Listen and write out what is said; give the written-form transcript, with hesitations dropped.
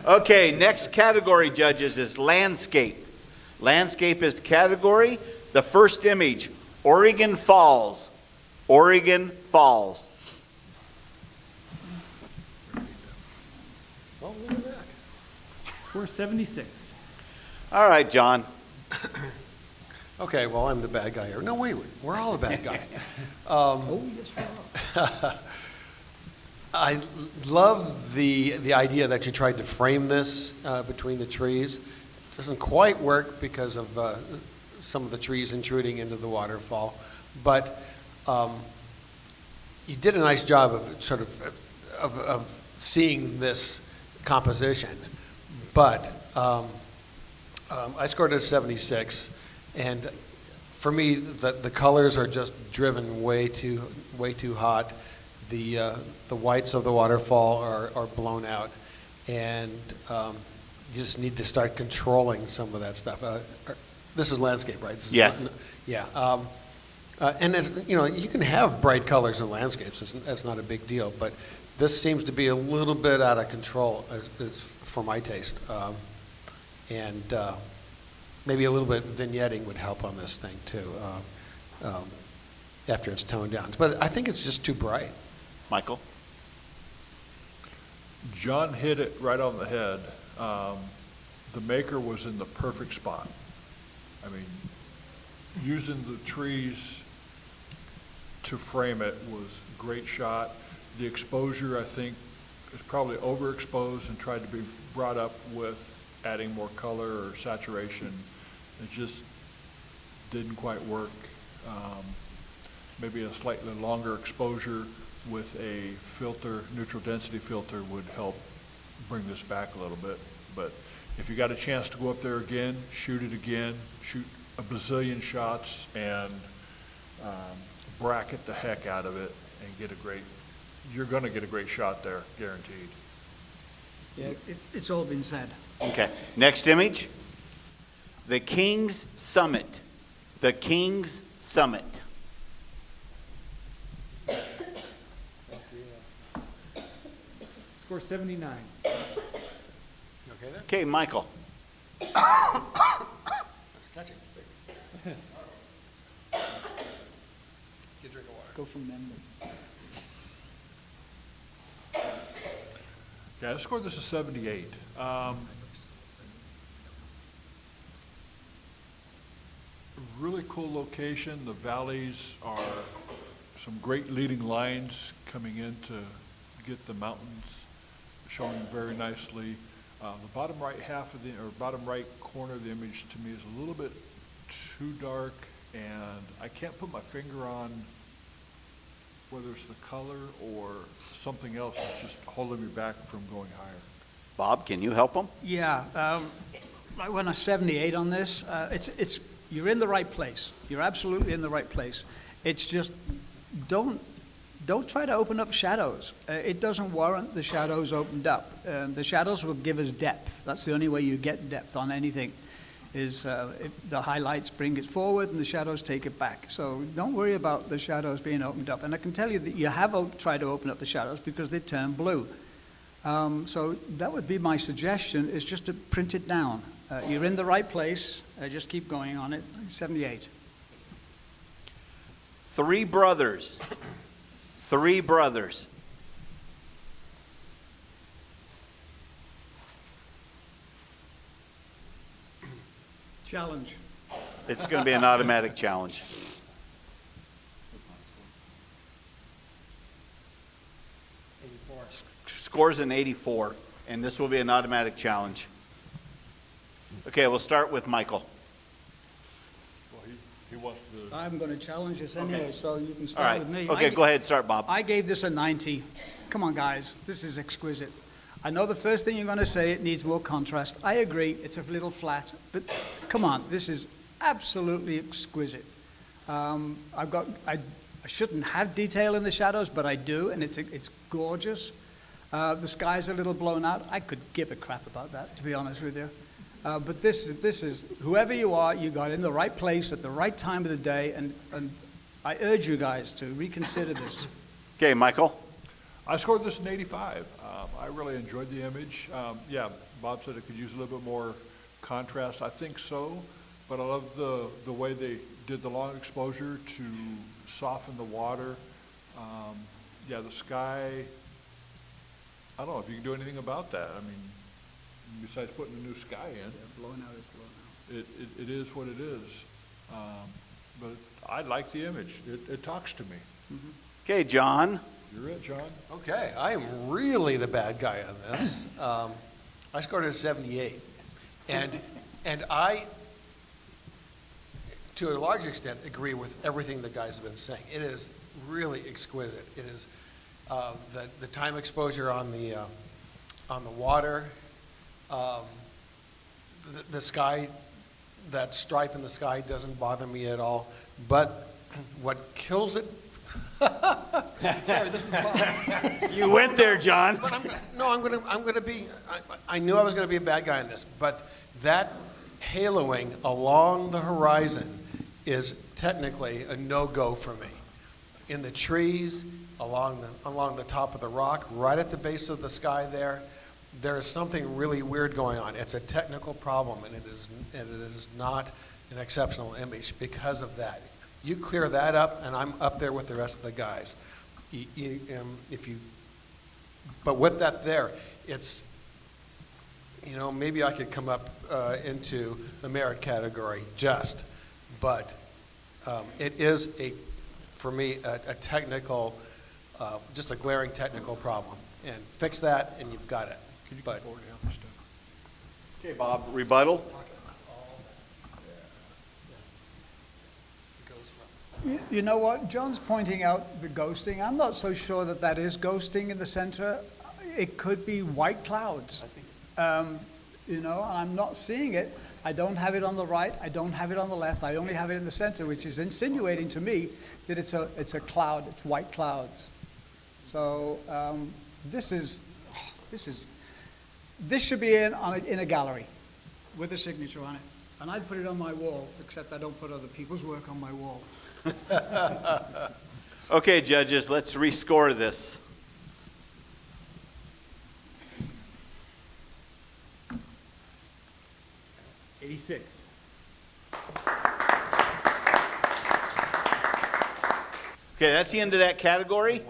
Okay, next category, judges, is landscape. Landscape is category. The first image, Oregon Falls. Oregon Falls. Oh, look at that. Score 76. All right, John. Okay, well, I'm the bad guy here. No, wait, we're all the bad guy. Oh, yes, we are. I love the idea that you tried to frame this between the trees. It doesn't quite work because of some of the trees intruding into the waterfall, but you did a nice job of sort of seeing this composition. But I scored a 76, and for me, the colors are just driven way too hot. The whites of the waterfall are blown out, and you just need to start controlling some of that stuff. This is landscape, right? Yes. Yeah. And you can have bright colors in landscapes. That's not a big deal, but this seems to be a little bit out of control for my taste. And maybe a little bit vignetting would help on this thing too, after it's toned down. But I think it's just too bright. Michael? John hit it right on the head. The maker was in the perfect spot. I mean, using the trees to frame it was a great shot. The exposure, I think, is probably overexposed and tried to be brought up with adding more color or saturation. It just didn't quite work. Maybe a slightly longer exposure with a filter, neutral density filter, would help bring this back a little bit. But if you got a chance to go up there again, shoot it again, shoot a bazillion shots, and bracket the heck out of it and get a great, you're going to get a great shot there, guaranteed. Yeah, it's all been said. Okay. Next image. The King's Summit. The King's Summit. Score 79. Okay then? Okay, Michael. That's catchy. Get a drink of water. Go from memory. Yeah, I scored this a 78. Really cool location. The valleys are some great leading lines coming in to get the mountains showing very nicely. The bottom right half of bottom right corner of the image to me is a little bit too dark, and I can't put my finger on whether it's the color or something else that's just holding me back from going higher. Bob, can you help him? Yeah, I went a 78 on this. You're in the right place. You're absolutely in the right place. It's just don't try to open up shadows. It doesn't warrant the shadows opened up. The shadows will give us depth. That's the only way you get depth on anything, is if the highlights bring it forward and the shadows take it back. So don't worry about the shadows being opened up. And I can tell you that you have tried to open up the shadows because they turn blue. So that would be my suggestion, is just to print it down. You're in the right place. Just keep going on it. 78. Three brothers. Three brothers. Challenge. It's going to be an automatic challenge. Scores an 84, and this will be an automatic challenge. Okay, we'll start with Michael. Well, he wants to. I'm going to challenge this anyway, Okay. so you can All start right. with me. Okay, go ahead. Start, Bob. I gave this a 90. Come on, guys. This is exquisite. I know the first thing you're going to say, it needs more contrast. I agree. It's a little flat. But come on. This is absolutely exquisite. I shouldn't have detail in the shadows, but I do, and it's gorgeous. The sky's a little blown out. I could give a crap about that, to be honest with you. But this is, whoever you are, you got in the right place at the right time of the day, and I urge you guys to reconsider this. Okay, Michael. I scored this an 85. I really enjoyed the image. Yeah, Bob said it could use a little bit more contrast. I think so, but I love the way they did the long exposure to soften the water. Yeah, the sky, I don't know if you can do anything about that. I mean, besides putting a new sky in. Blowing out is blowing out. It is what it is. But I like the image. It talks to me. Okay, John. You're it, John. Okay, I am really the bad guy on this. I scored a 78. And I, to a large extent, agree with everything the guys have been saying. It is really exquisite. It is the time exposure on the water, the sky, that stripe in the sky doesn't bother me at all. But what kills it, You went there, John. but I'm gonna be, I knew I was gonna be a bad guy on this, but that haloing along the horizon is technically a no-go for me. In the trees, along the top of the rock, right at the base of the sky there is something really weird going on. It's a technical problem, and it is not an exceptional image because of that. You clear that up, and I'm up there with the rest of the guys. But with that there, it's, maybe I could come up into the merit category but it is for me, a technical, just a glaring technical problem. And fix that, and you've got it. Can you come forward and help us, Steph? Okay, Bob, rebuttal. You know what? John's pointing out the ghosting. I'm not so sure that that is ghosting in the center. It could be white clouds. I'm not seeing it. I don't have it on the right. I don't have it on the left. I only have it in the center, which is insinuating to me that it's a cloud. It's white clouds. So this should be in a gallery with a signature on it. And I'd put it on my wall, except I don't put other people's work on my wall. Okay, judges, let's rescore this. $86. Okay, that's the end of that category.